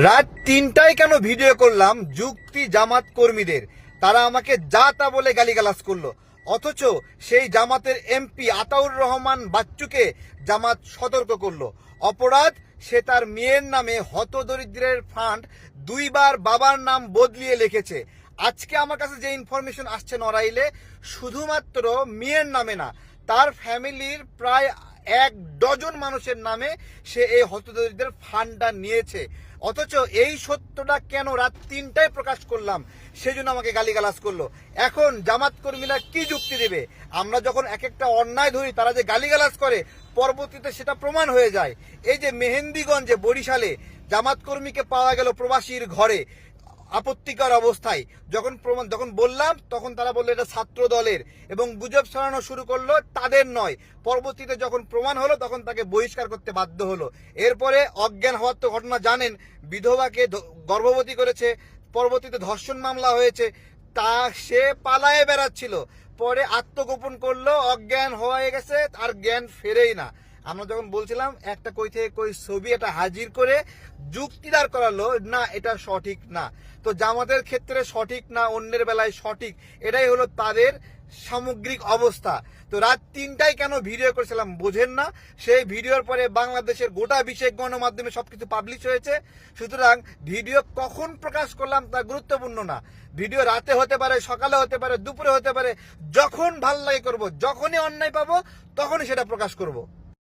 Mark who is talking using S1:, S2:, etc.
S1: রাত ৩টায় কেন ভিডিও করলাম যুক্তি জামাত কর্মীদের। তারা আমাকে যা তা বলে গালিগালাজ করলো, অথচ সেই জামাতের এমপি আতাউর রহমান বাচ্চুকে জামাত সতর্ক করলো। অপরাধ, সে তার মেয়ের নামে হতদরিদ্রের ফান্ড 2বার বাবার নাম বদলিয়ে লিখেছে। আজকে আমার কাছে যে ইনফরমেশন আসছে নড়াইলে, শুধুমাত্র মেয়ের নামে না, তার ফ্যামিলির প্রায় 1 ডজন মানুষের নামে সে এই হতদরিদ্রের ফান্ডটা নিয়েছে। অথচ এই সত্যটা কেন রাত ৩টায় প্রকাশ করলাম, সেজন্য আমাকে গালিগালাজ করলো। এখন জামাত কর্মীরা কি যুক্তি দেবে? আমরা যখন এক একটা অন্যায় ধরি, তারা যে গালিগালাজ করে, পরবর্তীতে সেটা প্রমাণ হয়ে যায়। এই যে মেহেন্দিগঞ্জে, বরিশালে জামাত কর্মীকে পাওয়া গেল প্রবাসীর ঘরে আপত্তিকর অবস্থায়, যখন বললাম, তখন তারা বললো এটা ছাত্র দলের, এবং গুজব ছড়ানো শুরু করলো তাদের নয়। পরবর্তীতে যখন প্রমাণ হলো, তখন তাকে বহিষ্কার করতে বাধ্য হলো। এরপরে অজ্ঞান হওয়ার তো ঘটনা জানেন, বিধবাকে গর্ভবতী করেছে, পরবর্তীতে ধর্ষণ মামলা হয়েছে, তা সে পালায়ে বেড়াচ্ছিল, পরে আত্মগোপন করলো, অজ্ঞান হয়ে গেছে, আর জ্ঞান ফেরেই না। আমরা যখন বলছিলাম একটা কই থেকে কই ছবি এটা হাজির করে যুক্তিদার করালো, না এটা সঠিক না। তো জামাতের ক্ষেত্রে সঠিক না, অন্যের বেলায় সঠিক, এটাই হলো তাদের সামগ্রিক অবস্থা। তো রাত ৩টায় কেন ভিডিও করেছিলাম বোঝেন না? সেই ভিডিওর পরে বাংলাদেশের গোটা 20 গণমাধ্যমে সবকিছু পাবলিশ হয়েছে। সুতরাং ভিডিও কখন প্রকাশ করলাম তা গুরুত্বপূর্ণ না। ভিডিও রাতে হতে পারে, সকালে হতে পারে, দুপুরে হতে পারে, যখন ভাল লাগে করবো, যখনই অন্যায় পাবো তখনই সেটা প্রকাশ করব।